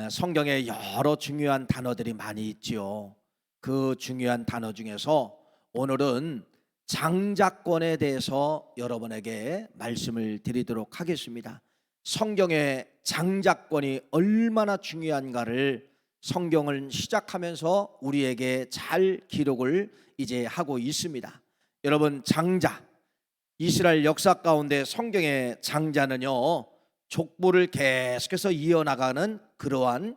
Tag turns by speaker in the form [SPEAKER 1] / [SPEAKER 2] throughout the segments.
[SPEAKER 1] 성경에 여러 중요한 단어들이 많이 있지요. 그 중요한 단어 중에서 오늘은 장자권에 대해서 여러분에게 말씀을 드리도록 하겠습니다. 성경의 장자권이 얼마나 중요한가를 성경을 시작하면서 우리에게 잘 기록을 이제 하고 있습니다. 여러분, 장자, 이스라엘 역사 가운데 성경의 장자는요, 족보를 계속해서 이어나가는 그러한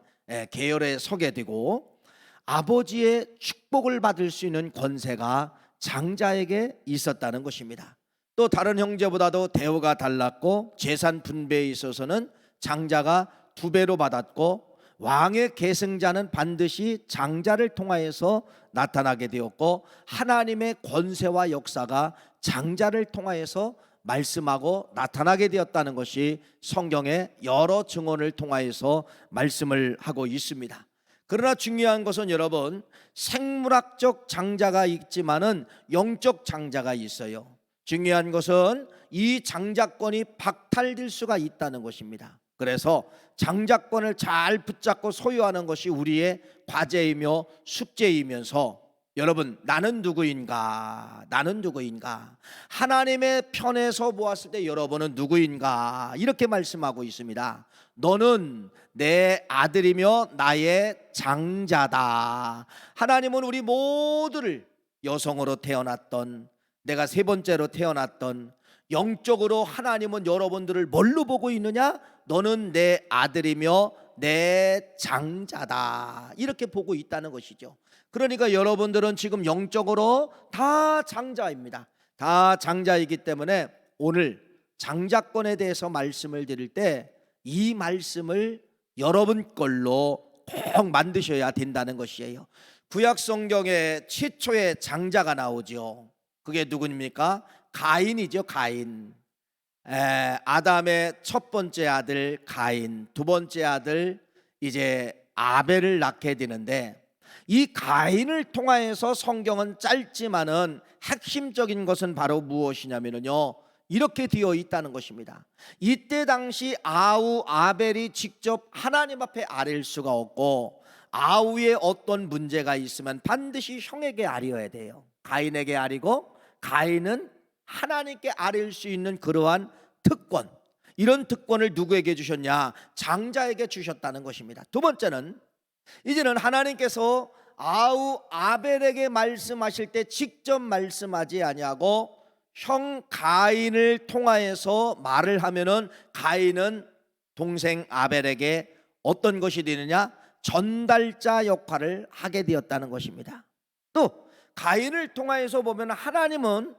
[SPEAKER 1] 계열에 서게 되고, 아버지의 축복을 받을 수 있는 권세가 장자에게 있었다는 것입니다. 또 다른 형제보다도 대우가 달랐고, 재산 분배에 있어서는 장자가 2배로 받았고, 왕의 계승자는 반드시 장자를 통하여서 나타나게 되었고, 하나님의 권세와 역사가 장자를 통하여서 말씀하고 나타나게 되었다는 것이 성경의 여러 증언을 통하여서 말씀을 하고 있습니다. 그러나 중요한 것은 여러분, 생물학적 장자가 있지만은 영적 장자가 있어요. 중요한 것은 이 장자권이 박탈될 수가 있다는 것입니다. 그래서 장자권을 잘 붙잡고 소유하는 것이 우리의 과제이며 숙제이면서, 여러분, 나는 누구인가? 나는 누구인가? 하나님의 편에서 보았을 때 여러분은 누구인가? 이렇게 말씀하고 있습니다. 너는 내 아들이며 나의 장자다. 하나님은 우리 모두를 여성으로 태어났던, 내가 3번째로 태어났던, 영적으로 하나님은 여러분들을 뭘로 보고 있느냐? 너는 내 아들이며 내 장자다, 이렇게 보고 있다는 것이죠. 그러니까 여러분들은 지금 영적으로 다 장자입니다. 다 장자이기 때문에 오늘 장자권에 대해서 말씀을 드릴 때 이 말씀을 여러분 걸로 꼭 만드셔야 된다는 것이에요. 구약 성경에 최초의 장자가 나오죠. 그게 누구입니까? 가인이죠. 가인. 아담의 첫 번째 아들 가인, 두 번째 아들 이제 아벨을 낳게 되는데, 이 가인을 통하여서 성경은 짧지만은 핵심적인 것은 바로 무엇이냐면요, 이렇게 되어 있다는 것입니다. 이때 당시 아우 아벨이 직접 하나님 앞에 아뢰일 수가 없고, 아우에 어떤 문제가 있으면 반드시 형에게 아뢰어야 돼요. 가인에게 아뢰고, 가인은 하나님께 아뢰일 수 있는 그러한 특권, 이런 특권을 누구에게 주셨냐? 장자에게 주셨다는 것입니다. 두 번째는, 이제는 하나님께서 아우 아벨에게 말씀하실 때 직접 말씀하지 아니하고 형 가인을 통하여서 말을 하면은, 가인은 동생 아벨에게 어떤 것이 되느냐? 전달자 역할을 하게 되었다는 것입니다. 또 가인을 통하여서 보면 하나님은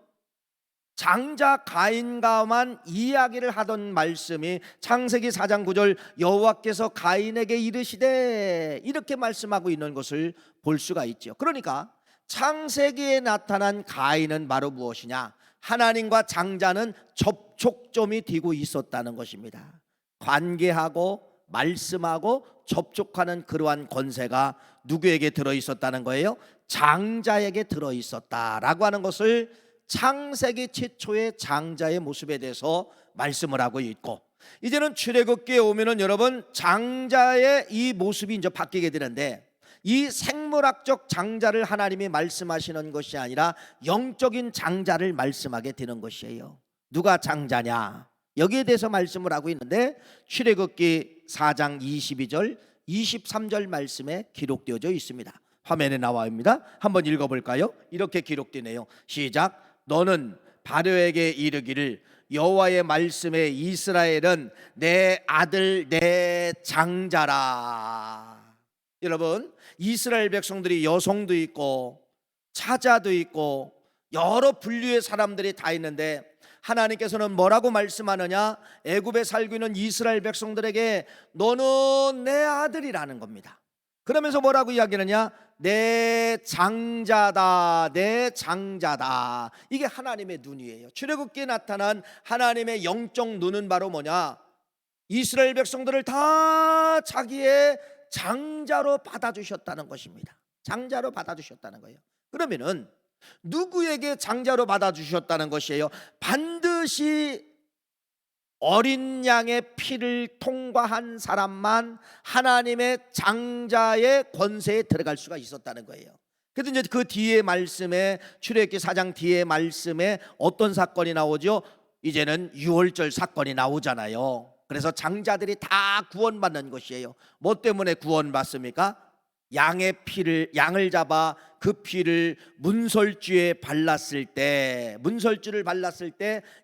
[SPEAKER 1] 장자 가인과만 이야기를 하던 말씀이 창세기 4장 9절, 여호와께서 가인에게 이르시되, 이렇게 말씀하고 있는 것을 볼 수가 있죠. 그러니까 창세기에 나타난 가인은 바로 무엇이냐? 하나님과 장자는 접촉점이 되고 있었다는 것입니다. 관계하고 말씀하고 접촉하는 그러한 권세가 누구에게 들어있었다는 거예요? 장자에게 들어있었다라고 하는 것을 창세기 최초의 장자의 모습에 대해서 말씀을 하고 있고, 이제는 출애굽기에 오면은 여러분, 장자의 이 모습이 이제 바뀌게 되는데, 이 생물학적 장자를 하나님이 말씀하시는 것이 아니라 영적인 장자를 말씀하게 되는 것이에요. 누가 장자냐? 여기에 대해서 말씀을 하고 있는데, 출애굽기 4장 22절 23절 말씀에 기록되어져 있습니다. 화면에 나와 있습니다. 한번 읽어볼까요? 이렇게 기록되네요. 시작. 너는 바로에게 이르기를, 여호와의 말씀에 이스라엘은 내 아들 내 장자라. 여러분, 이스라엘 백성들이 여성도 있고 차자도 있고 여러 분류의 사람들이 다 있는데, 하나님께서는 뭐라고 말씀하느냐? 애굽에 살고 있는 이스라엘 백성들에게 너는 내 아들이라는 겁니다. 그러면서 뭐라고 이야기하느냐? 내 장자다, 내 장자다. 이게 하나님의 눈이에요. 출애굽기에 나타난 하나님의 영적 눈은 바로 뭐냐? 이스라엘 백성들을 다 자기의 장자로 받아주셨다는 것입니다. 장자로 받아주셨다는 거예요. 그러면은 누구에게 장자로 받아주셨다는 것이에요? 반드시 어린 양의 피를 통과한 사람만 하나님의 장자의 권세에 들어갈 수가 있었다는 거예요. 그래서 이제 그 뒤에 말씀에, 출애굽기 4장 뒤에 말씀에 어떤 사건이 나오죠? 이제는 유월절 사건이 나오잖아요. 그래서 장자들이 다 구원받는 것이에요. 뭐 때문에 구원받습니까? 양을 잡아 그 피를 문설주를 발랐을 때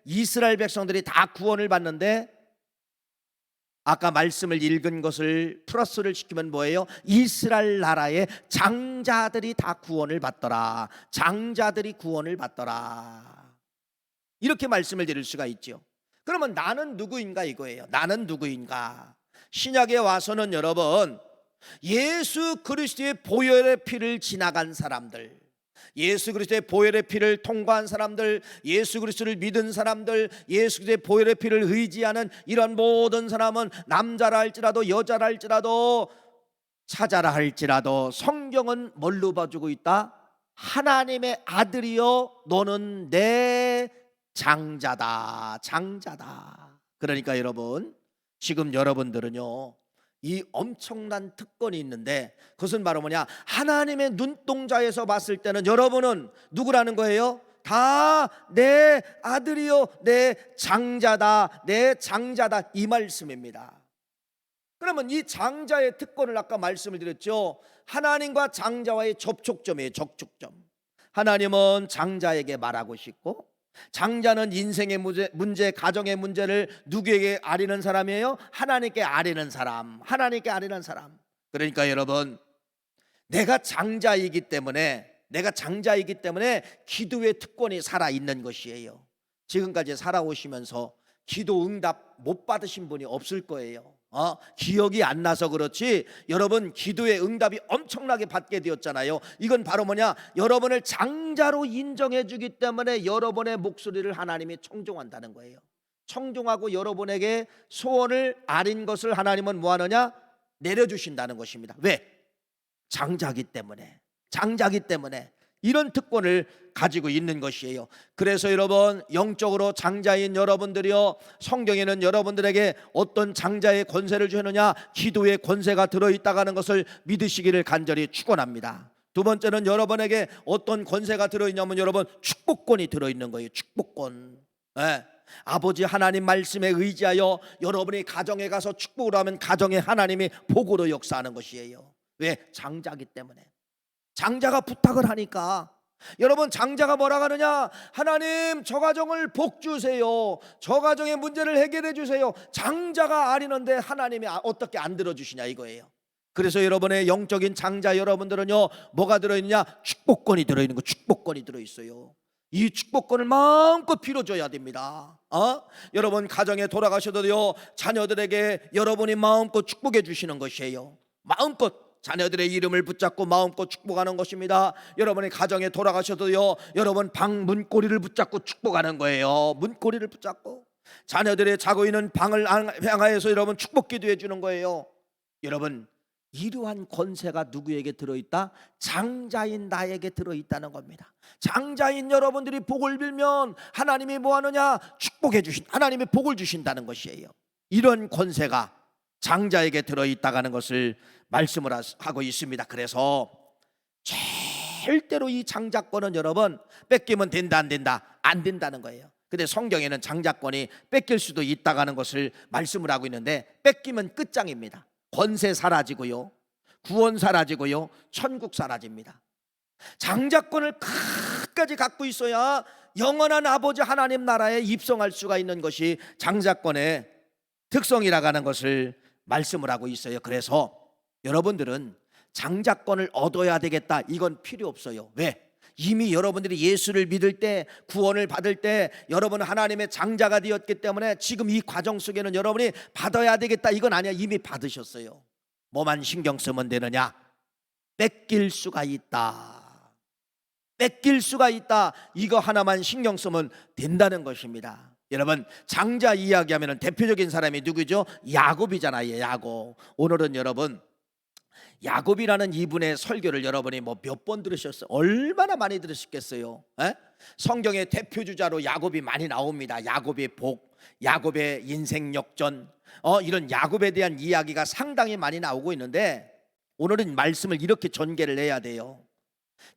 [SPEAKER 1] 이스라엘 백성들이 다 구원을 받는데, 아까 말씀을 읽은 것을 플러스를 시키면 뭐예요? 이스라엘 나라의 장자들이 다 구원을 받더라. 장자들이 구원을 받더라. 이렇게 말씀을 드릴 수가 있죠. 그러면 나는 누구인가 이거예요. 나는 누구인가? 신약에 와서는 여러분, 예수 그리스도의 보혈의 피를 지나간 사람들, 예수 그리스도의 보혈의 피를 통과한 사람들, 예수 그리스도를 믿은 사람들, 예수 그리스도의 보혈의 피를 의지하는 이런 모든 사람은 남자라 할지라도 여자라 할지라도 사자라 할지라도 성경은 뭘로 봐주고 있다? 하나님의 아들이여 너는 내 장자다. 장자다. 그러니까 여러분, 지금 여러분들은요, 이 엄청난 특권이 있는데, 그것은 바로 뭐냐? 하나님의 눈동자에서 봤을 때는 여러분은 누구라는 거예요? 다 내 아들이요 내 장자다, 내 장자다, 이 말씀입니다. 그러면 이 장자의 특권을 아까 말씀을 드렸죠. 하나님과 장자와의 접촉점이에요. 접촉점. 하나님은 장자에게 말하고 싶고, 장자는 인생의 문제, 가정의 문제를 누구에게 아뢰는 사람이에요? 하나님께 아뢰는 사람. 하나님께 아뢰는 사람. 그러니까 여러분, 내가 장자이기 때문에 기도의 특권이 살아있는 것이에요. 지금까지 살아오시면서 기도 응답 못 받으신 분이 없을 거예요. 기억이 안 나서 그렇지 여러분 기도의 응답이 엄청나게 받게 되었잖아요. 이건 바로 뭐냐? 여러분을 장자로 인정해 주기 때문에 여러분의 목소리를 하나님이 청종한다는 거예요. 청종하고 여러분에게 소원을 아린 것을 하나님은 뭐하느냐? 내려주신다는 것입니다. 왜? 장자기 때문에. 이런 특권을 가지고 있는 것이에요. 그래서 여러분, 영적으로 장자인 여러분들이요, 성경에는 여러분들에게 어떤 장자의 권세를 주느냐? 기도의 권세가 들어있다고 하는 것을 믿으시기를 간절히 축원합니다. 두 번째는 여러분에게 어떤 권세가 들어있냐면 여러분, 축복권이 들어있는 거예요. 축복권. 아버지 하나님 말씀에 의지하여 여러분이 가정에 가서 축복을 하면 가정에 하나님이 복으로 역사하는 것이에요. 왜? 장자기 때문에. 장자가 부탁을 하니까. 여러분, 장자가 뭐라 하느냐? 하나님, 저 가정을 복 주세요. 저 가정의 문제를 해결해 주세요. 장자가 아리는데 하나님이 어떻게 안 들어주시냐 이거예요. 그래서 여러분의 영적인 장자 여러분들은요, 뭐가 들어있느냐? 축복권이 들어있는 거. 축복권이 들어있어요. 이 축복권을 마음껏 빌어줘야 됩니다. 여러분 가정에 돌아가셔도요, 자녀들에게 여러분이 마음껏 축복해 주시는 것이에요. 마음껏 자녀들의 이름을 붙잡고 마음껏 축복하는 것입니다. 여러분의 가정에 돌아가셔도요, 여러분 방 문고리를 붙잡고 축복하는 거예요. 문고리를 붙잡고 자녀들의 자고 있는 방을 향하여서 여러분 축복 기도해 주는 거예요. 여러분, 이러한 권세가 누구에게 들어있다? 장자인 나에게 들어있다는 겁니다. 장자인 여러분들이 복을 빌면 하나님이 뭐하느냐? 하나님이 복을 주신다는 것이에요. 이런 권세가 장자에게 들어있다는 것을 말씀을 하고 있습니다. 그래서 절대로 이 장자권은 여러분 뺏기면 된다 안 된다? 안 된다는 거예요. 근데 성경에는 장자권이 뺏길 수도 있다는 것을 말씀을 하고 있는데, 뺏기면 끝장입니다. 권세 사라지고요, 구원 사라지고요, 천국 사라집니다. 장자권을 끝까지 갖고 있어야 영원한 아버지 하나님 나라에 입성할 수가 있는 것이 장자권의 특성이라고 하는 것을 말씀을 하고 있어요. 그래서 여러분들은 장자권을 얻어야 되겠다, 이건 필요 없어요. 왜? 이미 여러분들이 예수를 믿을 때, 구원을 받을 때 여러분은 하나님의 장자가 되었기 때문에 지금 이 과정 속에는 여러분이 받아야 되겠다, 이건 아니야. 이미 받으셨어요. 뭐만 신경 쓰면 되느냐? 뺏길 수가 있다. 이거 하나만 신경 쓰면 된다는 것입니다. 여러분, 장자 이야기하면 대표적인 사람이 누구죠? 야곱이잖아요. 야곱. 오늘은 여러분 야곱이라는 이분의 설교를 여러분이 몇 번 들으셨어요? 얼마나 많이 들으셨겠어요? 성경의 대표주자로 야곱이 많이 나옵니다. 야곱의 복, 야곱의 인생 역전, 이런 야곱에 대한 이야기가 상당히 많이 나오고 있는데 오늘은 말씀을 이렇게 전개를 해야 돼요.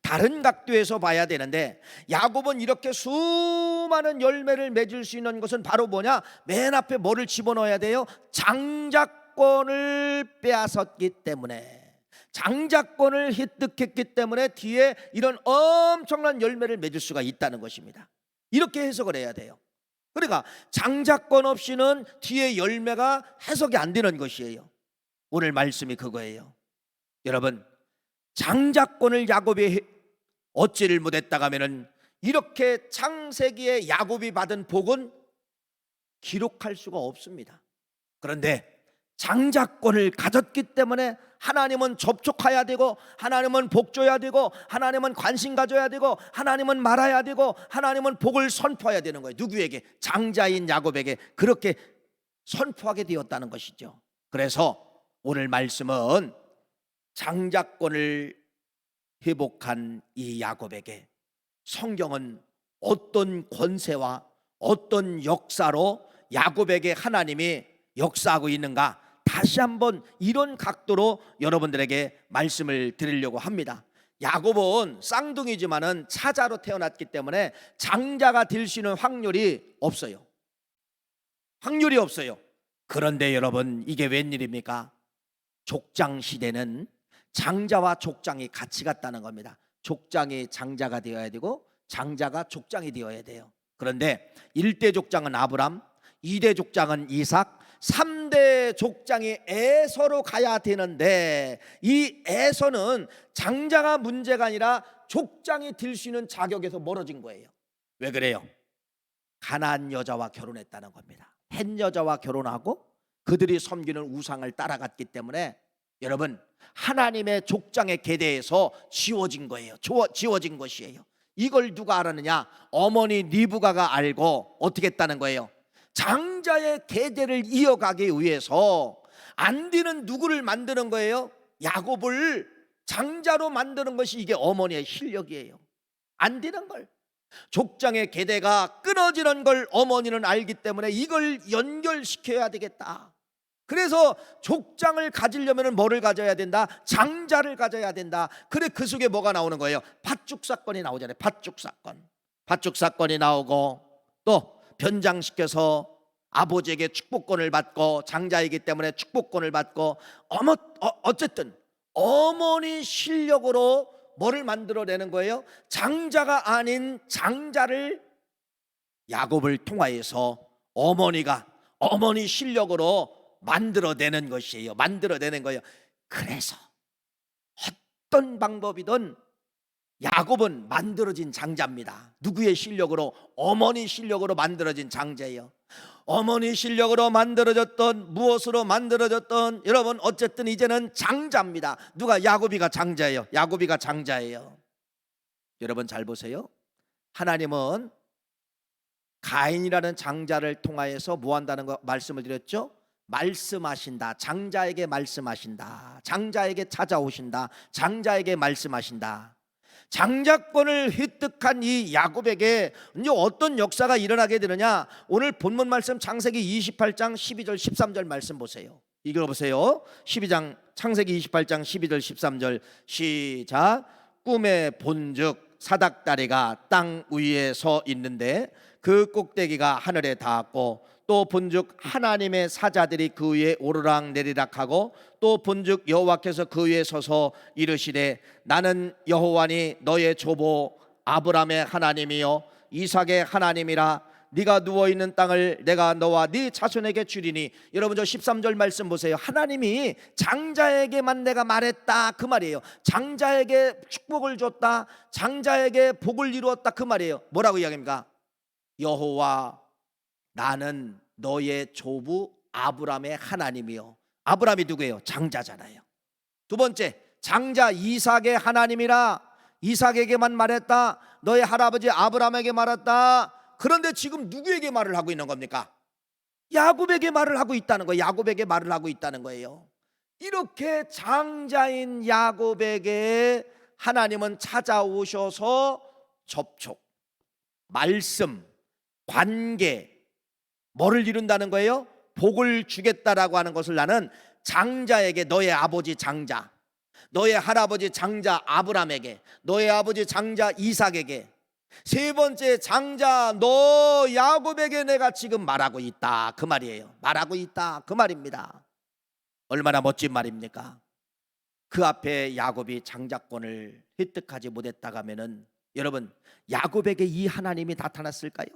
[SPEAKER 1] 다른 각도에서 봐야 되는데 야곱은 이렇게 수많은 열매를 맺을 수 있는 것은 바로 뭐냐? 맨 앞에 뭐를 집어넣어야 돼요? 장자권을 빼앗았기 때문에, 장자권을 획득했기 때문에 뒤에 이런 엄청난 열매를 맺을 수가 있다는 것입니다. 이렇게 해석을 해야 돼요. 그러니까 장자권 없이는 뒤에 열매가 해석이 안 되는 것이에요. 오늘 말씀이 그거예요. 여러분, 장자권을 야곱이 얻지를 못했다가 하면은 이렇게 창세기에 야곱이 받은 복은 기록할 수가 없습니다. 그런데 장자권을 가졌기 때문에 하나님은 접촉해야 되고, 하나님은 복 줘야 되고, 하나님은 관심 가져야 되고, 하나님은 말아야 되고, 하나님은 복을 선포해야 되는 거예요. 누구에게? 장자인 야곱에게 그렇게 선포하게 되었다는 것이죠. 그래서 오늘 말씀은 장자권을 회복한 이 야곱에게 성경은 어떤 권세와 어떤 역사로 야곱에게 하나님이 역사하고 있는가, 다시 한번 이런 각도로 여러분들에게 말씀을 드리려고 합니다. 야곱은 쌍둥이지만은 차자로 태어났기 때문에 장자가 될 수 있는 확률이 없어요. 확률이 없어요. 그런데 여러분, 이게 웬일입니까? 족장 시대는 장자와 족장이 같이 갔다는 겁니다. 족장이 장자가 되어야 되고 장자가 족장이 되어야 돼요. 그런데 1대 족장은 아브람, 2대 족장은 이삭, 3대 족장이 에서로 가야 되는데 이 에서는 장자가 문제가 아니라 족장이 될 수 있는 자격에서 멀어진 거예요. 왜 그래요? 가나안 여자와 결혼했다는 겁니다. 헷 여자와 결혼하고 그들이 섬기는 우상을 따라갔기 때문에 여러분, 하나님의 족장의 계대에서 지워진 거예요. 지워진 것이에요. 이걸 누가 알았느냐? 어머니 리브가가 알고 어떻게 했다는 거예요? 장자의 계대를 이어가기 위해서 안 되는 누구를 만드는 거예요? 야곱을 장자로 만드는 것이 이게 어머니의 실력이에요. 안 되는 걸, 족장의 계대가 끊어지는 걸 어머니는 알기 때문에 이걸 연결시켜야 되겠다. 그래서 족장을 가지려면 뭐를 가져야 된다? 장자를 가져야 된다. 그래, 그 속에 뭐가 나오는 거예요? 팥죽 사건이 나오잖아요. 팥죽 사건. 팥죽 사건이 나오고 또 변장시켜서 아버지에게 축복권을 받고 장자이기 때문에 축복권을 받고 어쨌든 어머니 실력으로 뭐를 만들어내는 거예요? 장자가 아닌 장자를 야곱을 통하여서 어머니가 어머니 실력으로 만들어내는 것이에요. 만들어내는 거예요. 그래서 어떤 방법이든 야곱은 만들어진 장자입니다. 누구의 실력으로? 어머니 실력으로 만들어진 장자예요. 어머니 실력으로 만들어졌던, 무엇으로 만들어졌던, 여러분 어쨌든 이제는 장자입니다. 누가? 야곱이가 장자예요. 야곱이가 장자예요. 여러분 잘 보세요. 하나님은 가인이라는 장자를 통하여서 뭐 한다는 거 말씀을 드렸죠? 말씀하신다. 장자에게 말씀하신다. 장자에게 찾아오신다. 장자에게 말씀하신다. 장자권을 획득한 이 야곱에게 이제 어떤 역사가 일어나게 되느냐? 오늘 본문 말씀 창세기 28장 12절 13절 말씀 보세요. 읽어보세요. 12장 창세기 28장 12절 13절 시작. 꿈에 본즉 사닥다리가 땅 위에 서 있는데 그 꼭대기가 하늘에 닿았고 또 본즉 하나님의 사자들이 그 위에 오르락 내리락 하고 또 본즉 여호와께서 그 위에 서서 이르시되 나는 여호와니 너의 조보 아브라함의 하나님이요 이삭의 하나님이라. 네가 누워있는 땅을 내가 너와 네 자손에게 주리니. 여러분 저 13절 말씀 보세요. 하나님이 장자에게만 내가 말했다 그 말이에요. 장자에게 축복을 줬다, 장자에게 복을 이루었다 그 말이에요. 뭐라고 이야기합니까? 여호와 나는 너의 조부 아브라함의 하나님이요. 아브라함이 누구예요? 장자잖아요. 두 번째, 장자 이삭의 하나님이라. 이삭에게만 말했다. 너의 할아버지 아브라함에게 말했다. 그런데 지금 누구에게 말을 하고 있는 겁니까? 야곱에게 말을 하고 있다는 거예요. 야곱에게 말을 하고 있다는 거예요. 이렇게 장자인 야곱에게 하나님은 찾아오셔서 접촉, 말씀, 관계, 뭐를 이룬다는 거예요? 복을 주겠다라고 하는 것을 나는 장자에게, 너의 아버지 장자, 너의 할아버지 장자 아브람에게, 너의 아버지 장자 이삭에게, 세 번째 장자 너 야곱에게 내가 지금 말하고 있다, 그 말이에요. 말하고 있다, 그 말입니다. 얼마나 멋진 말입니까? 그 앞에 야곱이 장자권을 획득하지 못했다가 하면은 여러분, 야곱에게 이 하나님이 나타났을까요?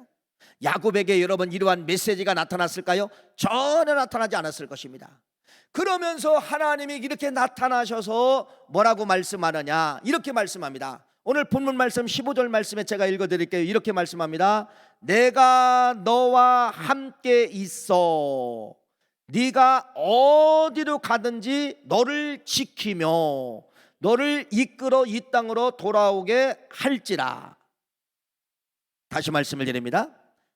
[SPEAKER 1] 야곱에게 여러분 이러한 메시지가 나타났을까요? 전혀 나타나지 않았을 것입니다. 그러면서 하나님이 이렇게 나타나셔서 뭐라고 말씀하느냐, 이렇게 말씀합니다. 오늘 본문 말씀 15절 말씀에 제가 읽어드릴게요. 이렇게 말씀합니다. 내가 너와 함께 있어 네가 어디로 가든지 너를 지키며 너를 이끌어 이 땅으로 돌아오게 할지라. 다시 말씀을 드립니다.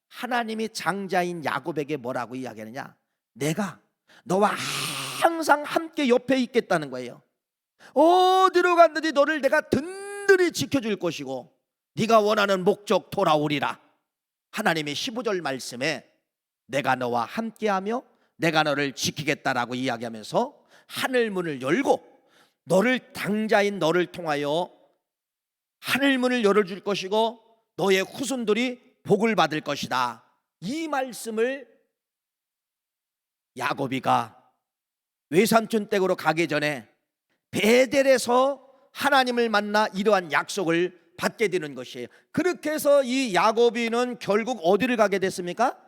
[SPEAKER 1] 하나님이 장자인 야곱에게 뭐라고 이야기하느냐, 내가 너와 항상 함께 옆에 있겠다는 거예요. 어디로 갔든지 너를 내가 든든히 지켜줄 것이고 네가 원하는 목적 돌아오리라. 하나님의 15절 말씀에 내가 너와 함께하며 내가 너를 지키겠다라고 이야기하면서 하늘 문을 열고 너를, 장자인 너를 통하여 하늘 문을 열어줄 것이고 너의 후손들이 복을 받을 것이다. 이 말씀을 야곱이가 외삼촌 댁으로 가기 전에 베델에서 하나님을 만나 이러한 약속을 받게 되는 것이에요. 그렇게 해서 이 야곱이는 결국 어디를 가게 됐습니까?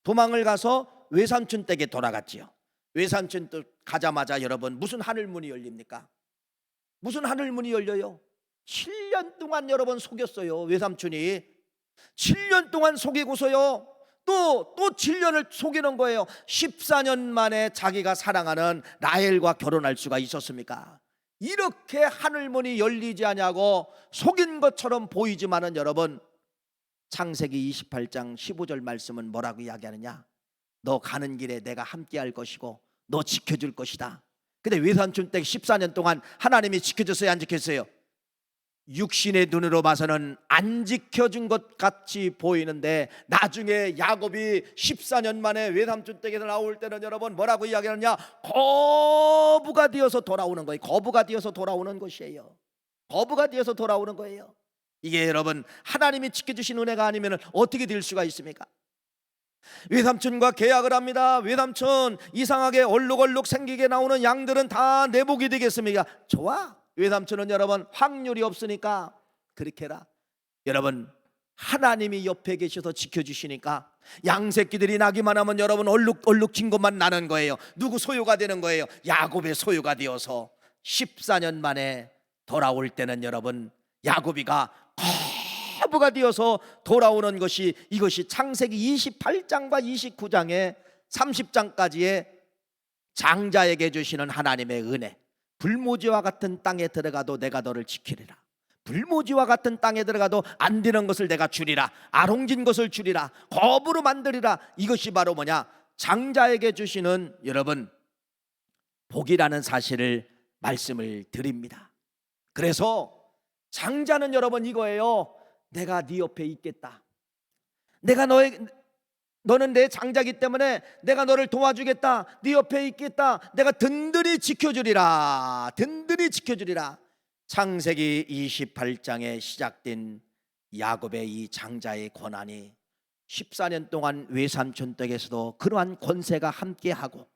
[SPEAKER 1] 도망을 가서 외삼촌 댁에 돌아갔지요. 외삼촌 댁 가자마자 여러분 무슨 하늘문이 열립니까? 무슨 하늘문이 열려요? 7년 동안 여러분 속였어요. 외삼촌이 7년 동안 속이고서요 또 7년을 속이는 거예요. 14년 만에 자기가 사랑하는 라헬과 결혼할 수가 있었습니까? 이렇게 하늘문이 열리지 않냐고 속인 것처럼 보이지만은 여러분, 창세기 28장 15절 말씀은 뭐라고 이야기하느냐, 너 가는 길에 내가 함께 할 것이고 너 지켜줄 것이다. 근데 외삼촌 댁 14년 동안 하나님이 지켜줬어요, 안 지켰어요? 육신의 눈으로 봐서는 안 지켜준 것 같이 보이는데 나중에 야곱이 14년 만에 외삼촌 댁에서 나올 때는 여러분 뭐라고 이야기하느냐, 거부가 되어서 돌아오는 거예요. 거부가 되어서 돌아오는 것이에요. 거부가 되어서 돌아오는 거예요. 이게 여러분 하나님이 지켜주신 은혜가 아니면 어떻게 될 수가 있습니까? 외삼촌과 계약을 합니다. 외삼촌, 이상하게 얼룩얼룩 생기게 나오는 양들은 다 내 복이 되겠습니까? 좋아. 외삼촌은 여러분 확률이 없으니까 그렇게 해라. 여러분 하나님이 옆에 계셔서 지켜주시니까 양새끼들이 나기만 하면 여러분 얼룩진 것만 나는 거예요. 누구 소유가 되는 거예요? 야곱의 소유가 되어서 14년 만에 돌아올 때는 여러분 야곱이가 거부가 되어서 돌아오는 것이, 이것이 창세기 28장과 29장에 30장까지의 장자에게 주시는 하나님의 은혜. 불모지와 같은 땅에 들어가도 내가 너를 지키리라. 불모지와 같은 땅에 들어가도 안 되는 것을 내가 주리라. 아롱진 것을 주리라. 거부로 만들리라. 이것이 바로 뭐냐, 장자에게 주시는 여러분 복이라는 사실을 말씀을 드립니다. 그래서 장자는 여러분 이거예요. 내가 네 옆에 있겠다. 너는 내 장자기 때문에 내가 너를 도와주겠다. 네 옆에 있겠다. 내가 든든히 지켜주리라. 든든히 지켜주리라. 창세기 28장에 시작된 야곱의 이 장자의 권한이 14년 동안 외삼촌 댁에서도 그러한 권세가 함께하고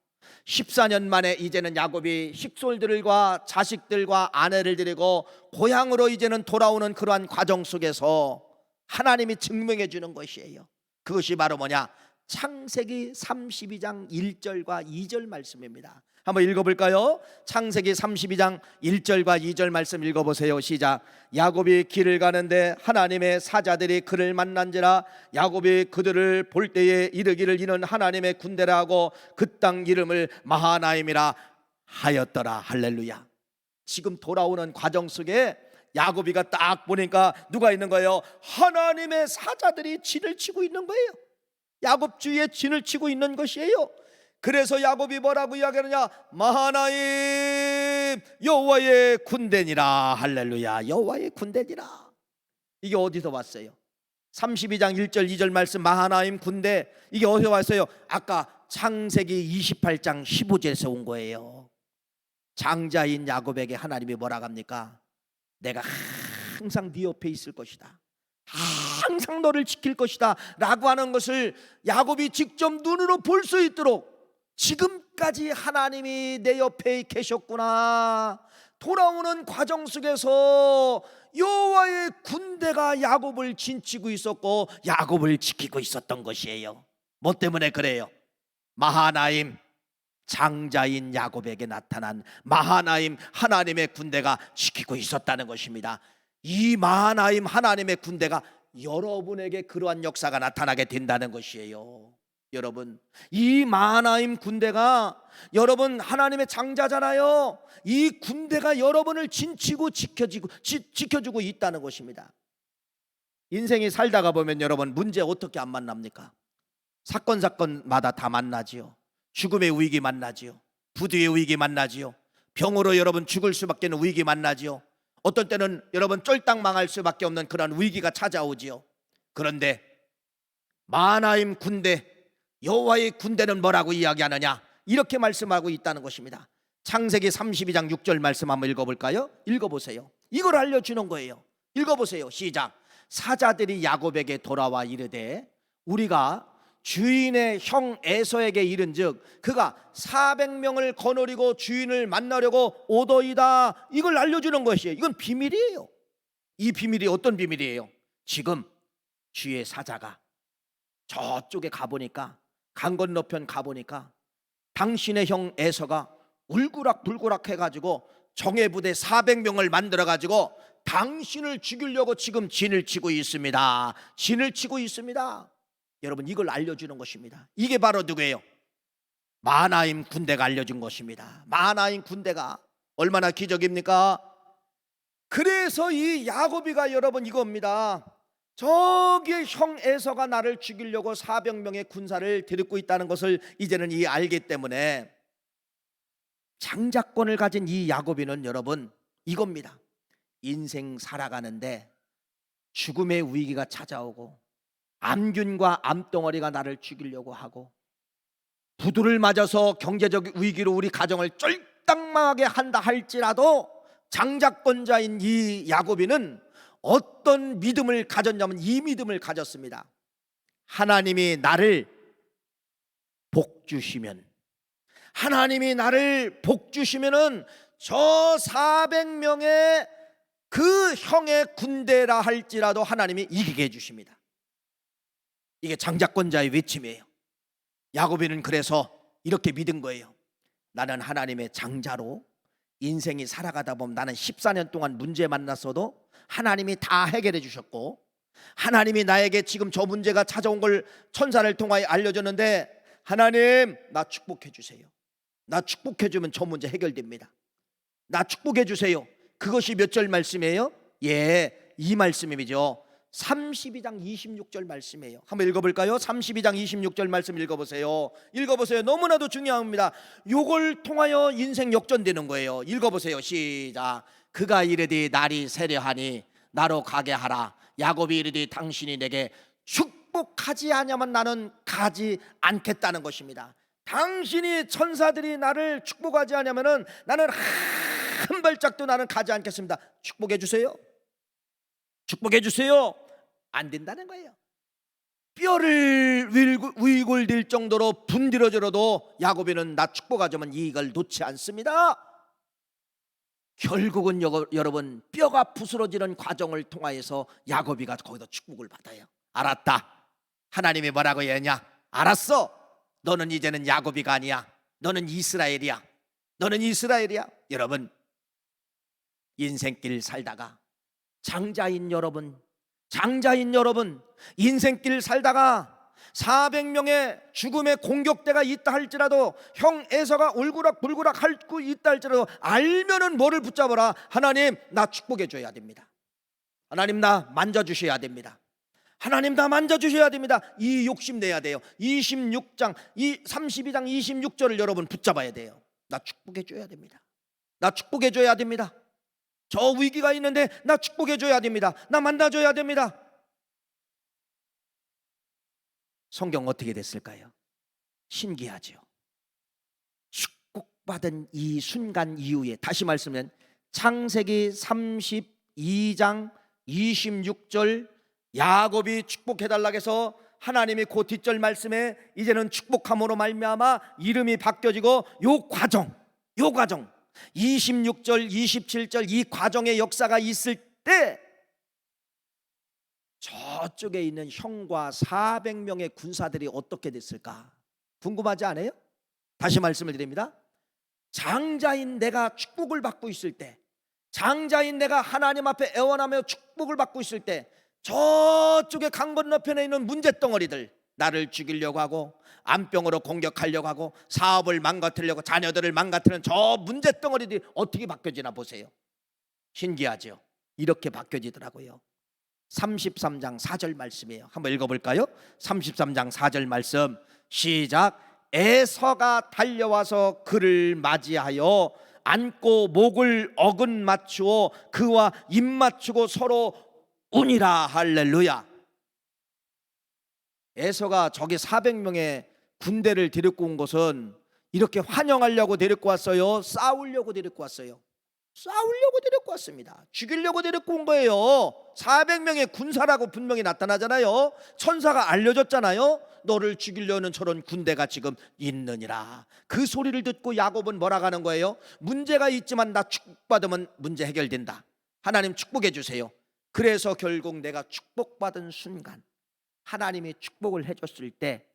[SPEAKER 1] 14년 만에 이제는 야곱이 식솔들과 자식들과 아내를 데리고 고향으로 이제는 돌아오는 그러한 과정 속에서 하나님이 증명해 주는 것이에요. 그것이 바로 뭐냐, 창세기 32장 1절과 2절 말씀입니다. 한번 읽어볼까요? 창세기 32장 1절과 2절 말씀 읽어보세요. 시작. 야곱이 길을 가는데 하나님의 사자들이 그를 만난지라. 야곱이 그들을 볼 때에 이르기를 이는 하나님의 군대라 하고 그 땅 이름을 마하나임이라 하였더라. 할렐루야. 지금 돌아오는 과정 속에 야곱이가 딱 보니까 누가 있는 거예요? 하나님의 사자들이 진을 치고 있는 거예요. 야곱 주위에 진을 치고 있는 것이에요. 그래서 야곱이 뭐라고 이야기하느냐, 마하나임 여호와의 군대니라. 할렐루야. 여호와의 군대니라. 이게 어디서 왔어요? 32장 1절 2절 말씀 마하나임 군대, 이게 어디서 왔어요? 아까 창세기 28장 15절에서 온 거예요. 장자인 야곱에게 하나님이 뭐라고 합니까? 내가 항상 네 옆에 있을 것이다, 항상 너를 지킬 것이다 라고 하는 것을 야곱이 직접 눈으로 볼 수 있도록, 지금까지 하나님이 내 옆에 계셨구나, 돌아오는 과정 속에서 여호와의 군대가 야곱을 진치고 있었고 야곱을 지키고 있었던 것이에요. 뭐 때문에 그래요? 마하나임, 장자인 야곱에게 나타난 마하나임 하나님의 군대가 지키고 있었다는 것입니다. 이 마하나임 하나님의 군대가 여러분에게 그러한 역사가 나타나게 된다는 것이에요. 여러분, 이 마하나임 군대가, 여러분 하나님의 장자잖아요. 이 군대가 여러분을 진치고 지켜주고 있다는 것입니다. 인생이 살다가 보면 여러분 문제 어떻게 안 만납니까? 사건마다 다 만나지요. 죽음의 위기 만나지요. 부두의 위기 만나지요. 병으로 여러분 죽을 수밖에 없는 위기 만나지요. 어떤 때는 여러분 쫄딱 망할 수밖에 없는 그런 위기가 찾아오지요. 그런데 마하나임 군대, 여호와의 군대는 뭐라고 이야기하느냐? 이렇게 말씀하고 있다는 것입니다. 창세기 32장 6절 말씀 한번 읽어볼까요? 읽어보세요. 이걸 알려주는 거예요. 읽어보세요. 시작. 사자들이 야곱에게 돌아와 이르되 우리가 주인의 형 에서에게 이른즉 그가 400명을 거느리고 주인을 만나려고 오더이다. 이걸 알려주는 것이에요. 이건 비밀이에요. 이 비밀이 어떤 비밀이에요? 지금 주의 사자가 저쪽에 가보니까, 강 건너편 가보니까 당신의 형 에서가 울그락불그락 해가지고 정예부대 400명을 만들어가지고 당신을 죽이려고 지금 진을 치고 있습니다. 진을 치고 있습니다. 여러분, 이걸 알려주는 것입니다. 이게 바로 누구예요? 마하나임 군대가 알려준 것입니다. 마하나임 군대가 얼마나 기적입니까? 그래서 이 야곱이가 여러분 이겁니다. 저기에 형 에서가 나를 죽이려고 400명의 군사를 데리고 있다는 것을 이제는 알기 때문에 장자권을 가진 이 야곱이는 여러분 이겁니다. 인생 살아가는데 죽음의 위기가 찾아오고 암균과 암덩어리가 나를 죽이려고 하고 부두를 맞아서 경제적 위기로 우리 가정을 쫄딱망하게 한다 할지라도 장자권자인 이 야곱이는 어떤 믿음을 가졌냐면 이 믿음을 가졌습니다. 하나님이 나를 복 주시면, 하나님이 나를 복 주시면은 저 400명의 그 형의 군대라 할지라도 하나님이 이기게 해주십니다. 이게 장자권자의 외침이에요. 야곱이는 그래서 이렇게 믿은 거예요. 나는 하나님의 장자로 인생이 살아가다 보면 나는 14년 동안 문제 만났어도 하나님이 다 해결해 주셨고, 하나님이 나에게 지금 저 문제가 찾아온 걸 천사를 통하여 알려줬는데, 하나님 나 축복해 주세요. 나 축복해 주면 저 문제 해결됩니다. 나 축복해 주세요. 그것이 몇 절 말씀이에요? 예, 이 말씀이죠. 32장 26절 말씀이에요. 한번 읽어볼까요? 32장 26절 말씀 읽어보세요. 읽어보세요. 너무나도 중요합니다. 요걸 통하여 인생 역전되는 거예요. 읽어보세요. 시작. 그가 이르되 날이 세려하니 나로 가게 하라. 야곱이 이르되 당신이 내게 축복하지 아니하면 나는 가지 않겠다는 것입니다. 당신이 천사들이 나를 축복하지 않으면은 나는 한 발짝도 나는 가지 않겠습니다. 축복해 주세요. 축복해 주세요. 안 된다는 거예요. 뼈를 위골될 정도로 분들어져도 야곱이는 나 축복하자면 이걸 놓지 않습니다. 결국은 여러분 뼈가 부스러지는 과정을 통하여서 야곱이가 거기서 축복을 받아요. 알았다. 하나님이 뭐라고 했냐? 알았어. 너는 이제는 야곱이가 아니야. 너는 이스라엘이야. 너는 이스라엘이야. 여러분, 인생길 살다가 장자인 여러분, 인생길 살다가 400명의 죽음의 공격대가 있다 할지라도, 형 에서가 울그락불그락 앓고 있다 할지라도 알면은 뭐를 붙잡아라? 하나님 나 축복해 줘야 됩니다. 하나님 나 만져주셔야 됩니다. 하나님 나 만져주셔야 됩니다. 이 욕심 내야 돼요. 32장 26절을 여러분 붙잡아야 돼요. 나 축복해 줘야 됩니다. 나 축복해 줘야 됩니다. 저 위기가 있는데 나 축복해 줘야 됩니다. 나 만나줘야 됩니다. 성경 어떻게 됐을까요? 신기하죠. 축복받은 이 순간 이후에, 다시 말씀하면 창세기 32장 26절 야곱이 축복해달라고 해서 하나님이 그 뒷절 말씀에 이제는 축복함으로 말미암아 이름이 바뀌어지고 요 과정 26절 27절 이 과정의 역사가 있을 때 저쪽에 있는 형과 400명의 군사들이 어떻게 됐을까 궁금하지 않아요? 다시 말씀을 드립니다. 장자인 내가 축복을 받고 있을 때, 장자인 내가 하나님 앞에 애원하며 축복을 받고 있을 때 저쪽에 강 건너편에 있는 문제덩어리들, 나를 죽이려고 하고 암병으로 공격하려고 하고 사업을 망가뜨리려고 자녀들을 망가뜨리는 저 문제덩어리들이 어떻게 바뀌어지나 보세요. 신기하죠. 이렇게 바뀌어지더라고요. 33장 4절 말씀이에요. 한번 읽어볼까요? 33장 4절 말씀 시작. 에서가 달려와서 그를 맞이하여 안고 목을 어근 맞추어 그와 입 맞추고 서로 운이라. 할렐루야. 에서가 저기 400명의 군대를 데리고 온 것은 이렇게 환영하려고 데리고 왔어요? 싸우려고 데리고 왔어요? 싸우려고 데리고 왔습니다. 죽이려고 데리고 온 거예요. 400명의 군사라고 분명히 나타나잖아요. 천사가 알려줬잖아요. 너를 죽이려는 저런 군대가 지금 있느니라. 그 소리를 듣고 야곱은 뭐라고 하는 거예요? 문제가 있지만 나 축복받으면 문제 해결된다. 하나님 축복해 주세요. 그래서 결국 내가 축복받은 순간 하나님이 축복을 해줬을 때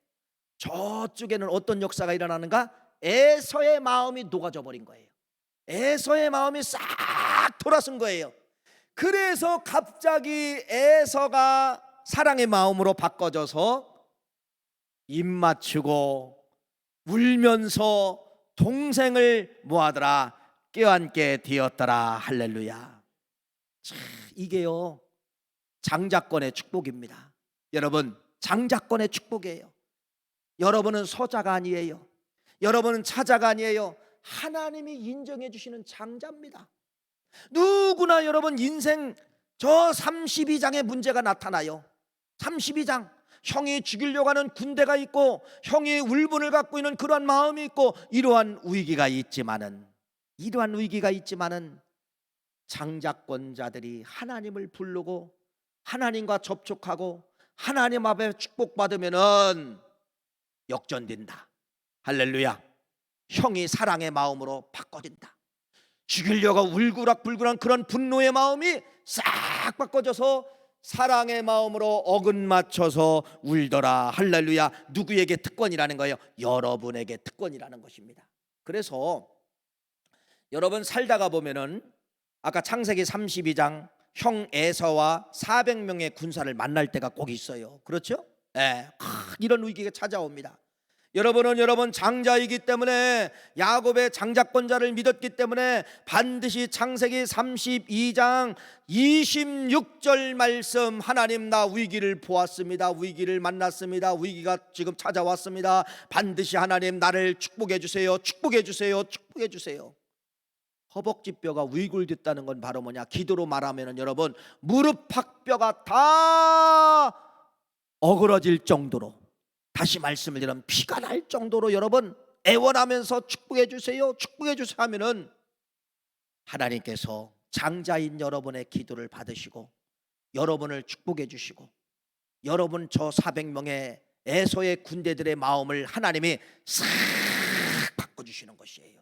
[SPEAKER 1] 저쪽에는 어떤 역사가 일어나는가? 에서의 마음이 녹아져 버린 거예요. 에서의 마음이 싹 돌아선 거예요. 그래서 갑자기 에서가 사랑의 마음으로 바꿔져서 입 맞추고 울면서 동생을 뭐하더라? 껴안게 되었더라. 할렐루야. 이게요 장자권의 축복입니다. 여러분, 장자권의 축복이에요. 여러분은 서자가 아니에요. 여러분은 차자가 아니에요. 하나님이 인정해 주시는 장자입니다. 누구나 여러분 인생 저 32장의 문제가 나타나요. 32장 형이 죽이려고 하는 군대가 있고 형이 울분을 갖고 있는 그러한 마음이 있고 이러한 위기가 있지만은 장자권자들이 하나님을 부르고 하나님과 접촉하고 하나님 앞에 축복받으면은 역전된다. 할렐루야. 형이 사랑의 마음으로 바꿔진다. 죽이려고 울그락불그락 그런 분노의 마음이 싹 바꿔져서 사랑의 마음으로 어근 맞춰서 울더라. 할렐루야. 누구에게 특권이라는 거예요? 여러분에게 특권이라는 것입니다. 그래서 여러분 살다가 보면은 아까 창세기 32장 형 에서와 400명의 군사를 만날 때가 꼭 있어요. 그렇죠? 이런 위기가 찾아옵니다. 여러분은 여러분 장자이기 때문에 야곱의 장자권자를 믿었기 때문에 반드시 창세기 32장 26절 말씀 하나님 나 위기를 보았습니다. 위기를 만났습니다. 위기가 지금 찾아왔습니다. 반드시 하나님 나를 축복해 주세요. 축복해 주세요. 축복해 주세요. 허벅지뼈가 위굴됐다는 건 바로 뭐냐? 기도로 말하면 여러분 무릎팍뼈가 다 어그러질 정도로, 다시 말씀을 드리면 피가 날 정도로 여러분 애원하면서 축복해 주세요, 축복해 주세요 하면은 하나님께서 장자인 여러분의 기도를 받으시고 여러분을 축복해 주시고 여러분 저 400명의 에서의 군대들의 마음을 하나님이 싹 바꿔주시는 것이에요.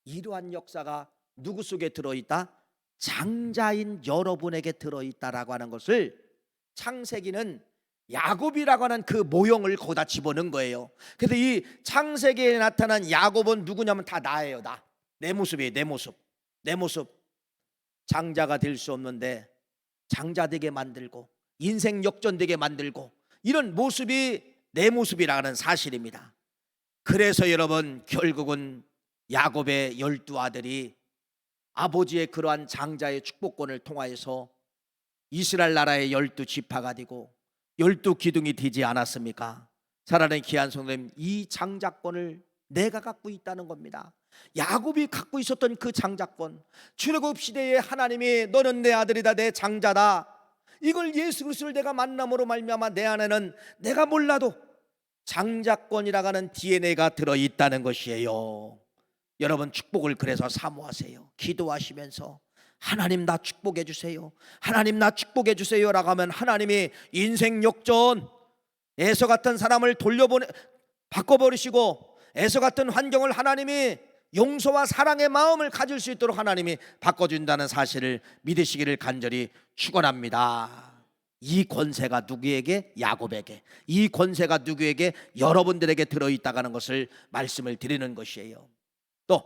[SPEAKER 1] 이러한 역사가 누구 속에 들어있다? 장자인 여러분에게 들어있다라고 하는 것을 창세기는 야곱이라고 하는 그 모형을 거기다 집어넣은 거예요. 그래서 이 창세기에 나타난 야곱은 누구냐면 다 나예요. 내 모습이에요. 내 모습. 장자가 될 수 없는데 장자 되게 만들고 인생 역전되게 만들고 이런 모습이 내 모습이라는 사실입니다. 그래서 여러분 결국은 야곱의 12아들이 아버지의 그러한 장자의 축복권을 통하여서 이스라엘 나라의 12지파가 되고 12기둥이 되지 않았습니까? 사랑하는 귀한 성도님, 이 장자권을 내가 갖고 있다는 겁니다. 야곱이 갖고 있었던 그 장자권, 출애굽 시대에 하나님이 너는 내 아들이다, 내 장자다, 이걸 예수 그리스도를 내가 만남으로 말미암아 내 안에는 내가 몰라도 장자권이라고 하는 DNA가 들어있다는 것이에요. 여러분 축복을 그래서 사모하세요. 기도하시면서 하나님 나 축복해 주세요, 하나님 나 축복해 주세요 라고 하면 하나님이 인생 역전, 에서 같은 사람을 바꿔버리시고 에서 같은 환경을 하나님이 용서와 사랑의 마음을 가질 수 있도록 하나님이 바꿔준다는 사실을 믿으시기를 간절히 축원합니다. 이 권세가 누구에게? 야곱에게. 이 권세가 누구에게? 여러분들에게 들어있다는 것을 말씀을 드리는 것이에요. 또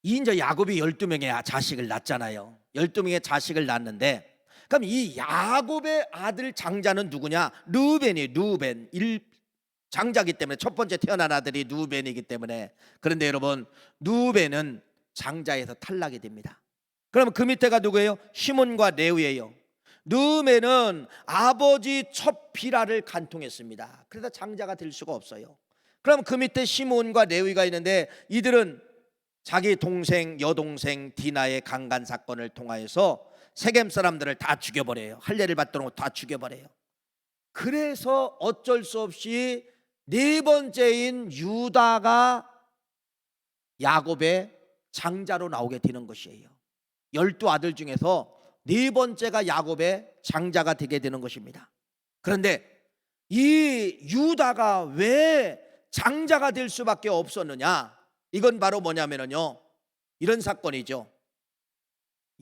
[SPEAKER 1] 이제 야곱이 12명의 자식을 낳잖아요. 12명의 자식을 낳는데, 그럼 이 야곱의 아들 장자는 누구냐? 르우벤이. 르우벤 장자기 때문에 첫 번째 태어난 아들이 르우벤이기 때문에. 그런데 여러분 르우벤은 장자에서 탈락이 됩니다. 그러면 그 밑에가 누구예요? 시몬과 레위예요. 르우벤은 아버지 첫 비라를 간통했습니다. 그래서 장자가 될 수가 없어요. 그럼 그 밑에 시몬과 레위가 있는데, 이들은 자기 동생 여동생 디나의 강간 사건을 통하여서 세겜 사람들을 다 죽여버려요. 할례를 받도록 다 죽여버려요. 그래서 어쩔 수 없이 네 번째인 유다가 야곱의 장자로 나오게 되는 것이에요. 12아들 중에서 네 번째가 야곱의 장자가 되게 되는 것입니다. 그런데 이 유다가 왜 장자가 될 수밖에 없었느냐? 이건 바로 뭐냐면요, 이런 사건이죠.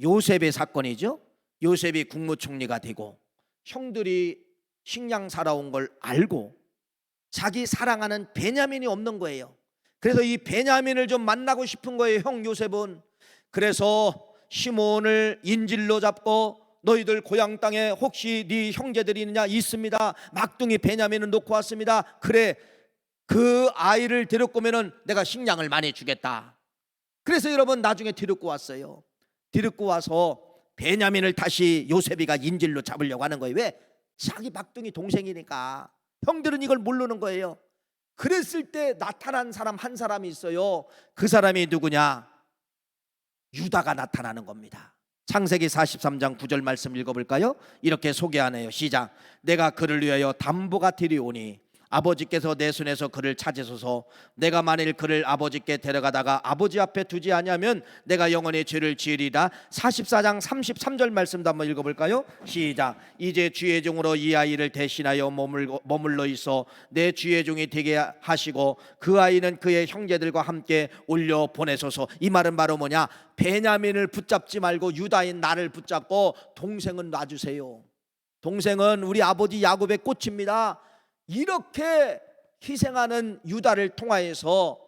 [SPEAKER 1] 요셉의 사건이죠. 요셉이 국무총리가 되고 형들이 식량 사러 온 걸 알고 자기 사랑하는 베냐민이 없는 거예요. 그래서 이 베냐민을 좀 만나고 싶은 거예요, 형 요셉은. 그래서 시몬을 인질로 잡고 너희들 고향 땅에 혹시 네 형제들이 있느냐? 있습니다. 막둥이 베냐민을 놓고 왔습니다. 그래, 그 아이를 데리고 오면은 내가 식량을 많이 주겠다. 그래서 여러분 나중에 데리고 왔어요. 데리고 와서 베냐민을 다시 요셉이가 인질로 잡으려고 하는 거예요. 왜? 자기 막둥이 동생이니까. 형들은 이걸 모르는 거예요. 그랬을 때 나타난 사람 한 사람이 있어요. 그 사람이 누구냐? 유다가 나타나는 겁니다. 창세기 43장 9절 말씀 읽어볼까요? 이렇게 소개하네요. 시작. 내가 그를 위하여 담보가 되리오니 아버지께서 내 손에서 그를 찾으소서. 내가 만일 그를 아버지께 데려가다가 아버지 앞에 두지 아니하면 내가 영원히 죄를 지으리라. 44장 33절 말씀도 한번 읽어볼까요? 시작. 이제 주의 종으로 이 아이를 대신하여 머물러 있어 내 주의 종이 되게 하시고 그 아이는 그의 형제들과 함께 올려 보내소서. 이 말은 바로 뭐냐? 베냐민을 붙잡지 말고 유다인 나를 붙잡고 동생은 놔주세요. 동생은 우리 아버지 야곱의 꽃입니다. 이렇게 희생하는 유다를 통하여서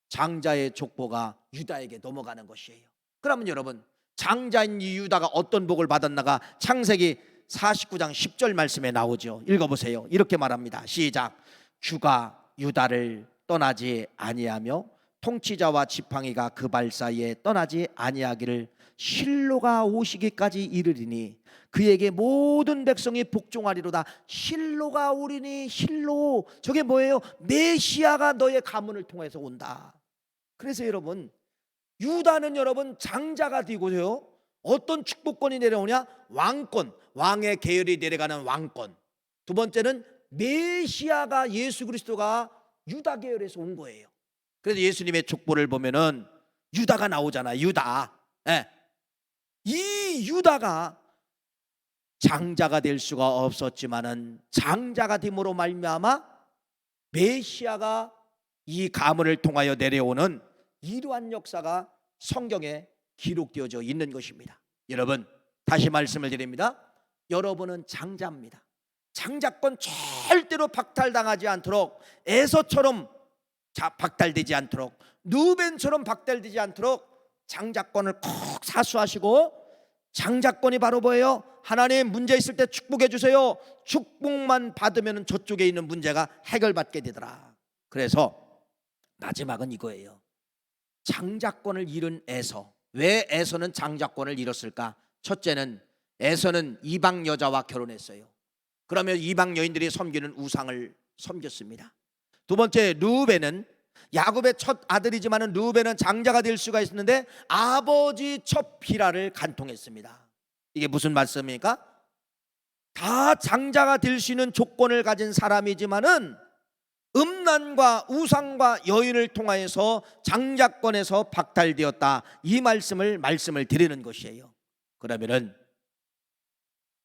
[SPEAKER 1] 장자의 족보가 유다에게 넘어가는 것이에요. 그러면 여러분 장자인 이 유다가 어떤 복을 받았나가 창세기 49장 10절 말씀에 나오죠. 읽어보세요. 이렇게 말합니다. 시작. 주가 유다를 떠나지 아니하며 통치자와 지팡이가 그 발 사이에 떠나지 아니하기를 실로가 오시기까지 이르리니 그에게 모든 백성이 복종하리로다. 실로가 오리니. 실로, 저게 뭐예요? 메시아가 너의 가문을 통해서 온다. 그래서 여러분 유다는 여러분 장자가 되고요, 어떤 축복권이 내려오냐? 왕권, 왕의 계열이 내려가는 왕권. 두 번째는 메시아가, 예수 그리스도가 유다 계열에서 온 거예요. 그래서 예수님의 족보를 보면은 유다가 나오잖아요. 유다. 예. 이 유다가 장자가 될 수가 없었지만은 장자가 됨으로 말미암아 메시아가 이 가문을 통하여 내려오는 이러한 역사가 성경에 기록되어져 있는 것입니다. 여러분 다시 말씀을 드립니다. 여러분은 장자입니다. 장자권 절대로 박탈당하지 않도록, 에서처럼 박탈되지 않도록, 르우벤처럼 박탈되지 않도록 장자권을 꼭 사수하시고, 장자권이 바로 뭐예요? 하나님 문제 있을 때 축복해 주세요. 축복만 받으면 저쪽에 있는 문제가 해결받게 되더라. 그래서 마지막은 이거예요. 장자권을 잃은 에서. 왜 에서는 장자권을 잃었을까? 첫째는 에서는 이방 여자와 결혼했어요. 그러면 이방 여인들이 섬기는 우상을 섬겼습니다. 두 번째, 르우벤은 야곱의 첫 아들이지만 르우벤은 장자가 될 수가 있었는데 아버지 첫 비라를 간통했습니다. 이게 무슨 말씀입니까? 다 장자가 될 수 있는 조건을 가진 사람이지만은 음란과 우상과 여인을 통하여서 장자권에서 박탈되었다. 이 말씀을 드리는 것이에요. 그러면은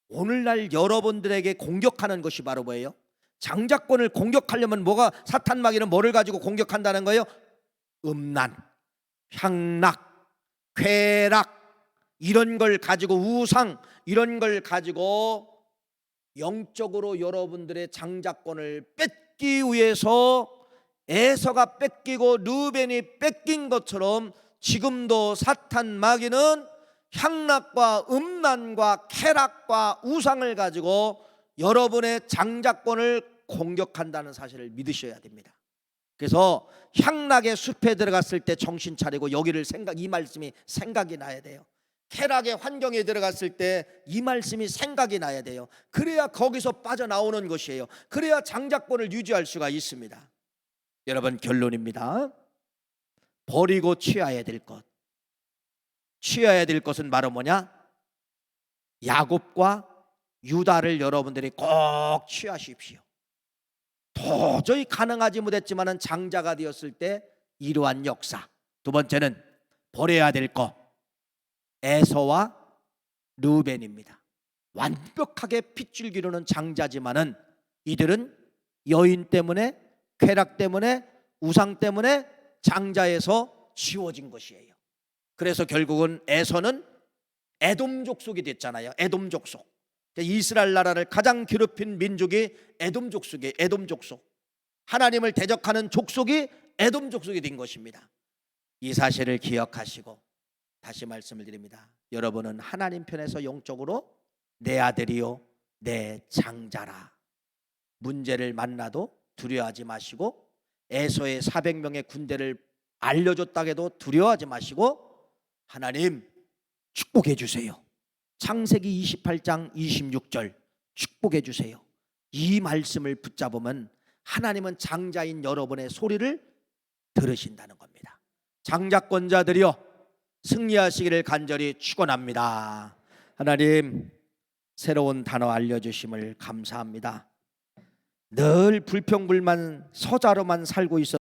[SPEAKER 1] 오늘날 여러분들에게 공격하는 것이 바로 뭐예요? 장자권을 공격하려면 뭐가, 사탄 마귀는 뭐를 가지고 공격한다는 거예요? 음란, 향락, 쾌락, 이런 걸 가지고, 우상, 이런 걸 가지고 영적으로 여러분들의 장자권을 뺏기 위해서 에서가 뺏기고 르벤이 뺏긴 것처럼 지금도 사탄 마귀는 향락과 음란과 쾌락과 우상을 가지고 여러분의 장자권을 공격한다는 사실을 믿으셔야 됩니다. 그래서 향락의 숲에 들어갔을 때 정신 차리고 여기를 이 말씀이 생각이 나야 돼요. 쾌락의 환경에 들어갔을 때 이 말씀이 생각이 나야 돼요. 그래야 거기서 빠져나오는 것이에요. 그래야 장자권을 유지할 수가 있습니다. 여러분, 결론입니다. 버리고 취해야 될 것, 취해야 될 것은 바로 뭐냐? 야곱과 유다를 여러분들이 꼭 취하십시오. 도저히 가능하지 못했지만은 장자가 되었을 때 이러한 역사. 두 번째는 버려야 될 것, 에서와 르벤입니다. 완벽하게 핏줄 기르는 장자지만은 이들은 여인 때문에, 쾌락 때문에, 우상 때문에 장자에서 지워진 것이에요. 그래서 결국은 에서는 에돔 족속이 됐잖아요. 에돔 족속. 이스라엘 나라를 가장 괴롭힌 민족이 에돔 족속이에요. 에돔 족속. 하나님을 대적하는 족속이 에돔 족속이 된 것입니다. 이 사실을 기억하시고 다시 말씀을 드립니다. 여러분은 하나님 편에서 영적으로 내 아들이요 내 장자라. 문제를 만나도 두려워하지 마시고, 에서의 400명의 군대를 알려줬다고 해도 두려워하지 마시고 하나님 축복해 주세요. 창세기 28장 26절 축복해 주세요. 이 말씀을 붙잡으면 하나님은 장자인 여러분의 소리를 들으신다는 겁니다. 장자권자들이여 승리하시기를 간절히 축원합니다. 하나님, 새로운 단어 알려주심을 감사합니다. 늘 불평불만 서자로만 살고 있었